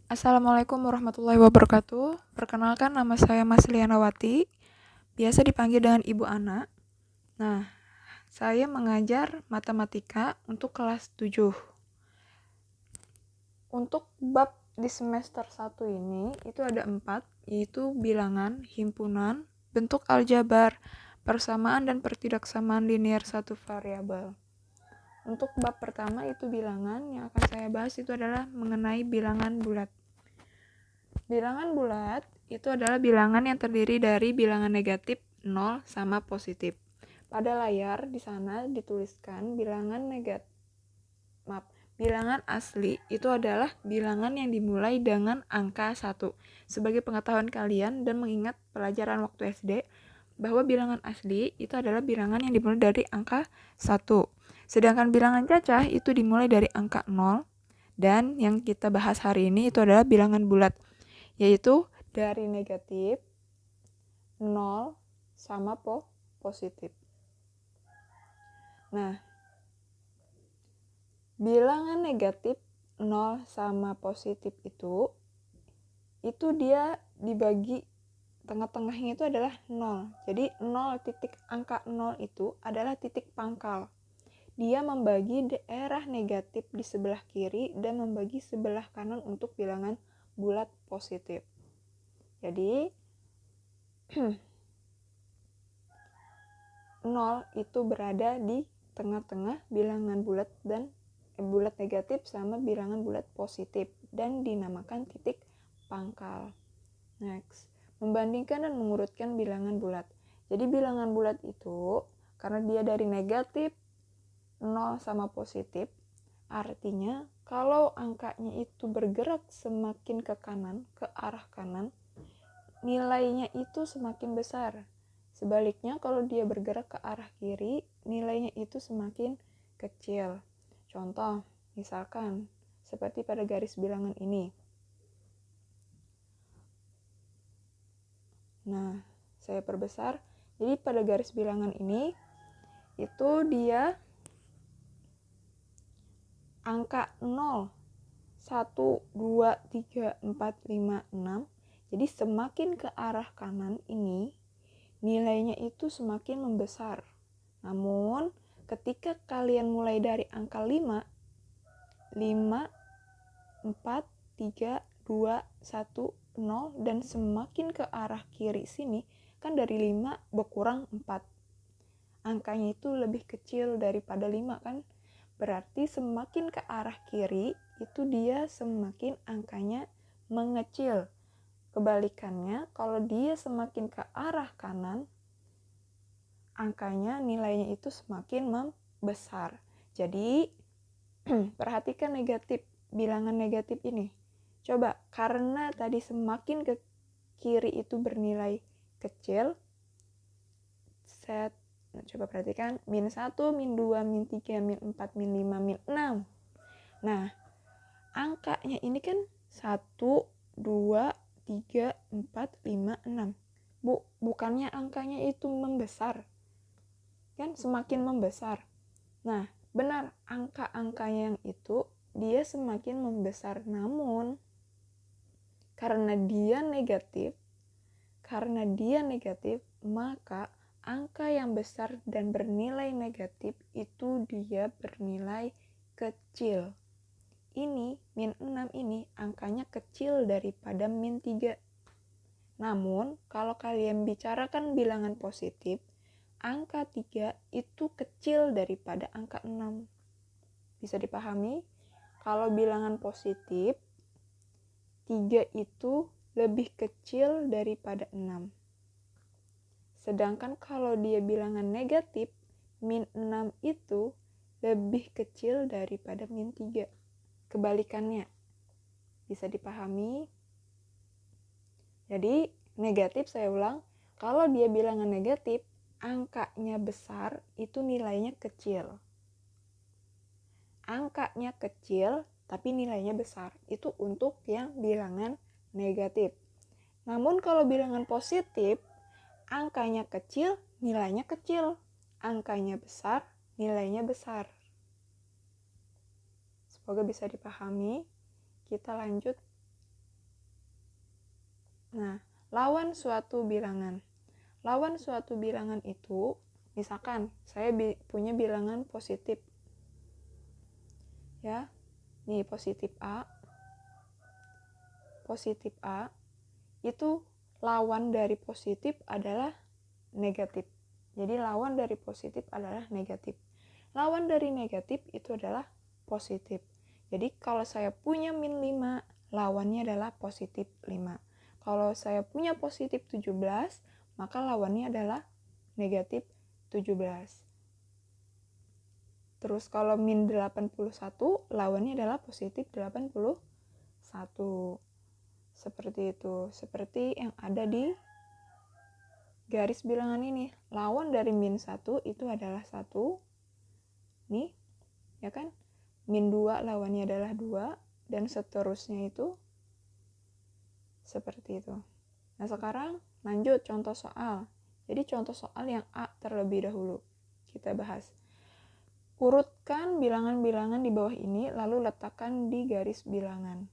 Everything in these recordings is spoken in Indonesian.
Assalamualaikum warahmatullahi wabarakatuh. Perkenalkan, nama saya Mas Lianawati, biasa dipanggil dengan Ibu Ana. Nah, saya mengajar matematika untuk kelas 7. Untuk bab di semester 1 ini, itu ada 4, yaitu bilangan, himpunan, bentuk aljabar, persamaan dan pertidaksamaan linear satu variabel. Untuk bab pertama itu bilangan, yang akan saya bahas itu adalah mengenai bilangan bulat. Bilangan bulat itu adalah bilangan yang terdiri dari bilangan negatif 0 sama positif. Pada layar di sana dituliskan bilangan asli itu adalah bilangan yang dimulai dengan angka 1. Sebagai pengetahuan kalian dan mengingat pelajaran waktu SD, bahwa bilangan asli itu adalah bilangan yang dimulai dari angka 1. Sedangkan bilangan cacah itu dimulai dari angka 0. Dan yang kita bahas hari ini itu adalah bilangan bulat, yaitu dari negatif 0 sama positif. Nah, bilangan negatif 0 sama positif itu dia dibagi tengah-tengahnya itu adalah 0. Jadi 0 titik angka 0 itu adalah titik pangkal. Dia membagi daerah negatif di sebelah kiri dan membagi sebelah kanan untuk bilangan bulat positif. Jadi 0 itu berada di tengah-tengah bilangan bulat dan bulat negatif sama bilangan bulat positif dan dinamakan titik pangkal. Next, membandingkan dan mengurutkan bilangan bulat. Jadi bilangan bulat itu karena dia dari negatif 0 sama positif, artinya kalau angkanya itu bergerak semakin ke kanan, ke arah kanan, nilainya itu semakin besar. Sebaliknya, kalau dia bergerak ke arah kiri, nilainya itu semakin kecil. Contoh, misalkan seperti pada garis bilangan ini. Nah, saya perbesar. Jadi pada garis bilangan ini, itu dia angka 0, 1, 2, 3, 4, 5, 6. Jadi semakin ke arah kanan ini, nilainya itu semakin membesar. Namun, ketika kalian mulai dari angka 5, 4, 3, 2, 1, 0, dan semakin ke arah kiri sini, kan dari 5 berkurang 4. Angkanya itu lebih kecil daripada 5 kan? Berarti semakin ke arah kiri, itu dia semakin angkanya mengecil. Kebalikannya, kalau dia semakin ke arah kanan, angkanya, nilainya itu semakin membesar. Jadi, perhatikan bilangan negatif ini. Coba, karena tadi semakin ke kiri itu bernilai kecil, coba perhatikan, min 1, min 2, min 3, min 4, min 5, min 6. Nah, angkanya ini kan 1, 2, 3, 4, 5, 6. Bukannya angkanya itu membesar. Kan semakin membesar. Nah, benar, angka-angka yang itu dia semakin membesar. Namun, karena dia negatif, maka angka yang besar dan bernilai negatif itu dia bernilai kecil. Ini, min 6 ini, angkanya kecil daripada min 3. Namun, kalau kalian bicarakan bilangan positif, angka 3 itu kecil daripada angka 6. Bisa dipahami? Kalau bilangan positif, 3 itu lebih kecil daripada 6. Sedangkan kalau dia bilangan negatif, min 6 itu lebih kecil daripada min 3. Kebalikannya. Bisa dipahami? Jadi, negatif saya ulang, kalau dia bilangan negatif, angkanya besar, itu nilainya kecil. Angkanya kecil, tapi nilainya besar. Itu untuk yang bilangan negatif. Namun kalau bilangan positif, angkanya kecil, nilainya kecil. Angkanya besar, nilainya besar. Semoga bisa dipahami. Kita lanjut Nah, lawan suatu bilangan. Lawan suatu bilangan itu, misalkan saya punya bilangan positif. Ya, nih positif A. Positif A itu lawan dari positif adalah negatif. Jadi lawan dari positif adalah negatif. Lawan dari negatif itu adalah positif. Jadi kalau saya punya min 5, lawannya adalah positif 5. Kalau saya punya positif 17, maka lawannya adalah negatif 17. Terus kalau min 81, lawannya adalah positif 81. Seperti itu. Seperti yang ada di garis bilangan ini. Lawan dari min 1 itu adalah 1. Nih, ya kan? Min 2 lawannya adalah 2. Dan seterusnya itu seperti itu. Nah, sekarang lanjut contoh soal. Jadi contoh soal yang A terlebih dahulu. Kita bahas. Urutkan bilangan-bilangan di bawah ini, lalu letakkan di garis bilangan.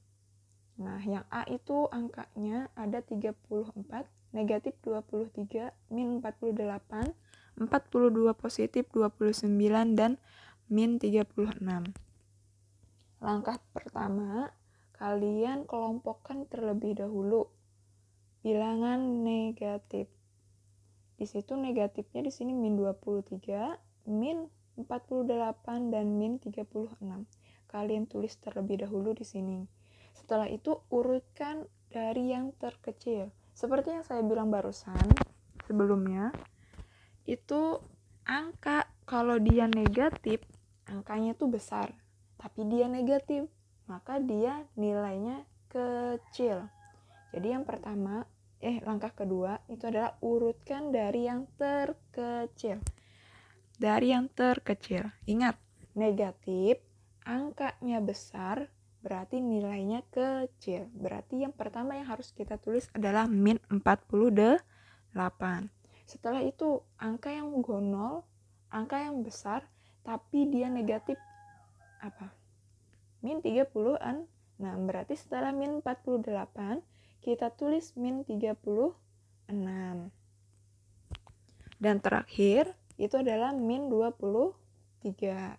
Nah, yang A itu angkanya ada 34, negatif 23, min 48, 42 positif 29, dan min 36. Langkah pertama, kalian kelompokkan terlebih dahulu bilangan negatif. Di situ negatifnya di sini min 23, min 48, dan min 36. Kalian tulis terlebih dahulu di sini. Setelah itu urutkan dari yang terkecil. Seperti yang saya bilang barusan sebelumnya, itu angka kalau dia negatif, angkanya tuh besar. Tapi dia negatif, maka dia nilainya kecil. Jadi yang pertama, langkah kedua itu adalah urutkan dari yang terkecil. Dari yang terkecil. Ingat, negatif, angkanya besar, berarti nilainya kecil. Berarti yang pertama yang harus kita tulis adalah min 48. Setelah itu, angka yang gonol, angka yang besar, tapi dia negatif apa? Min 30-an. Nah, berarti setelah min 48, kita tulis min 36. Dan terakhir, itu adalah min 23.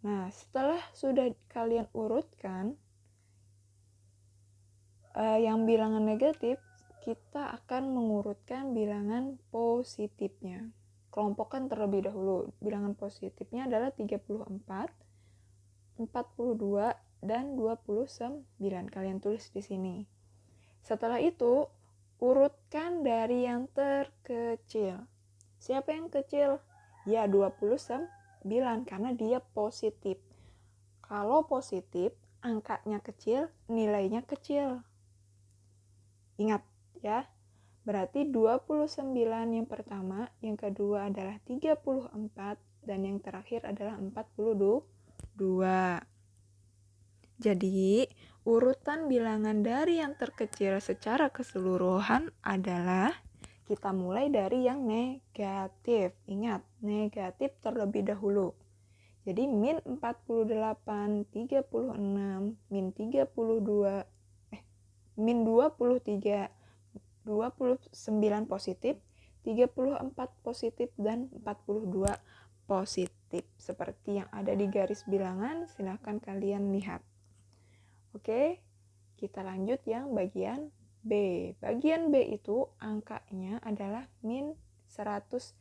Nah, setelah sudah kalian urutkan yang bilangan negatif, kita akan mengurutkan bilangan positifnya. Kelompokkan terlebih dahulu. Bilangan positifnya adalah 34, 42, dan 29. Kalian tulis di sini. Setelah itu, urutkan dari yang terkecil. Siapa yang kecil? Ya, 29, karena dia positif. Kalau positif, angkanya kecil, nilainya kecil. Ingat ya, berarti 29 yang pertama, yang kedua adalah 34, dan yang terakhir adalah 42. Jadi, urutan bilangan dari yang terkecil secara keseluruhan adalah kita mulai dari yang negatif. Ingat, negatif terlebih dahulu. Jadi min 48, 36, min 32, min 23, 29 positif, 34 positif, dan 42 positif. Seperti yang ada di garis bilangan, silahkan kalian lihat. Oke, kita lanjut yang bagian B. Bagian B itu angkanya adalah min 162,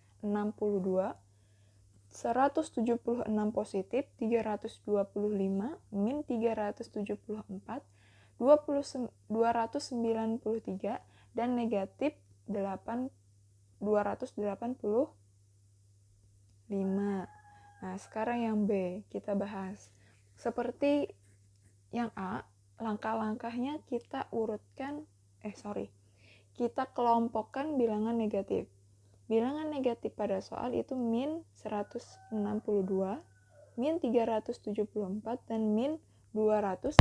176 positif, 325, min 374, 293, dan negatif 285. Nah, sekarang yang B kita bahas. Seperti yang A, langkah-langkahnya kita urutkan, kita kelompokkan bilangan negatif. Bilangan negatif pada soal itu min 162, min 374, dan min 285.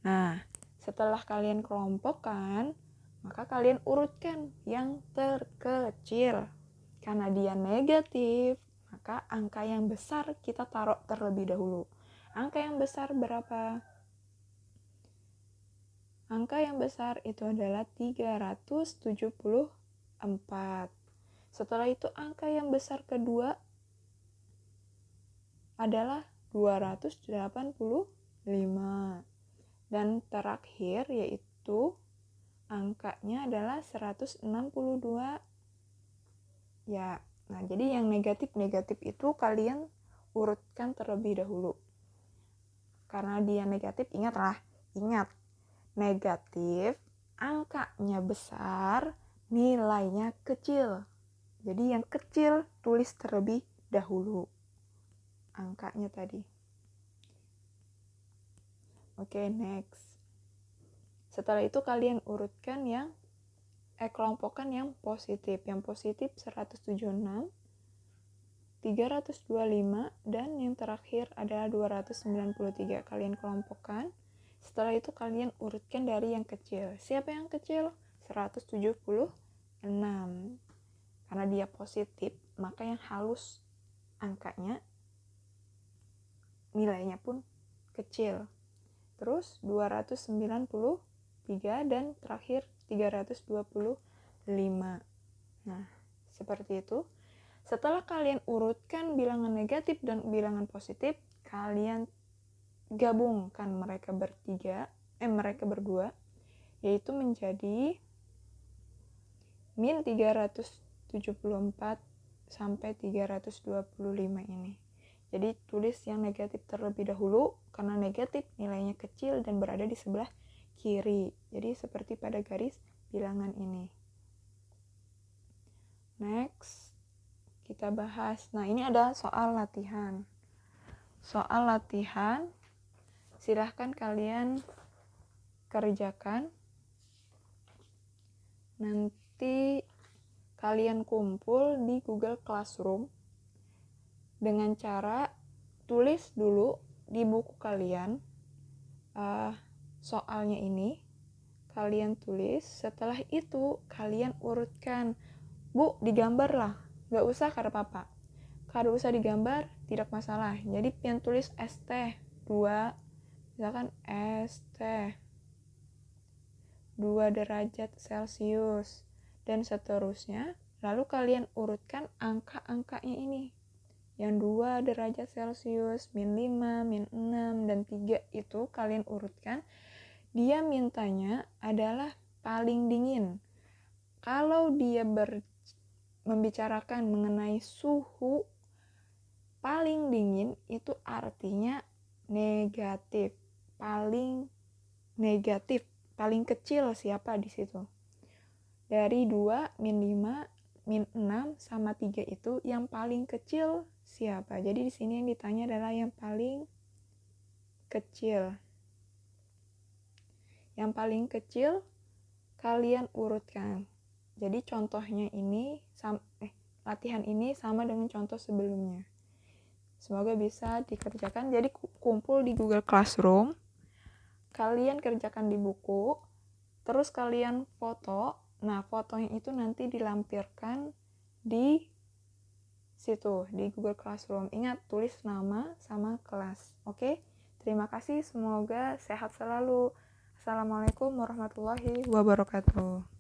Nah, setelah kalian kelompokkan, maka kalian urutkan yang terkecil. Karena dia negatif, maka angka yang besar kita taruh terlebih dahulu. Angka yang besar berapa? Angka yang besar itu adalah 374. Setelah itu angka yang besar kedua adalah 285. Dan terakhir yaitu angkanya adalah 162. Ya, nah jadi yang negatif-negatif itu kalian urutkan terlebih dahulu. Karena dia negatif, ingat negatif, angkanya besar, nilainya kecil. Jadi yang kecil tulis terlebih dahulu angkanya tadi. Oke, next. Setelah itu kalian urutkan kelompokkan yang positif. Yang positif 176, 325, dan yang terakhir adalah 293. Kalian kelompokkan. Setelah itu kalian urutkan dari yang kecil. Siapa yang kecil? 176. Karena dia positif, maka yang halus angkanya nilainya pun kecil. Terus 293 dan terakhir 325. Nah, seperti itu. Setelah kalian urutkan bilangan negatif dan bilangan positif, kalian gabungkan mereka berdua, yaitu menjadi min 374 sampai 325 ini. Jadi tulis yang negatif terlebih dahulu, karena negatif nilainya kecil dan berada di sebelah kiri. Jadi seperti pada garis bilangan ini. Next, kita bahas. Nah, ini ada soal latihan. Soal latihan, silahkan kalian kerjakan. Nanti kalian kumpul di Google Classroom dengan cara tulis dulu di buku kalian soalnya ini. Kalian tulis, setelah itu kalian urutkan. Bu, digambar lah. Gak usah kata papa. Kalau usah digambar, tidak masalah. Jadi pian tulis ST 2, misalkan ST 2 derajat Celcius, dan seterusnya. Lalu kalian urutkan angka-angkanya ini. Yang 2 derajat Celcius, min 5, min 6, dan 3 itu kalian urutkan. Dia mintanya adalah paling dingin. Kalau dia membicarakan mengenai suhu paling dingin, itu artinya negatif. Paling negatif, paling kecil siapa di situ? Dari 2, min 5, min 6 sama 3 itu yang paling kecil siapa? Jadi di sini yang ditanya adalah yang paling kecil. Yang paling kecil kalian urutkan. Jadi contohnya ini latihan ini sama dengan contoh sebelumnya. Semoga bisa dikerjakan. Jadi kumpul di Google Classroom. Kalian kerjakan di buku. Terus kalian foto. Nah, fotonya itu nanti dilampirkan di situ, di Google Classroom. Ingat, tulis nama sama kelas. Oke? Terima kasih. Semoga sehat selalu. Assalamualaikum warahmatullahi wabarakatuh.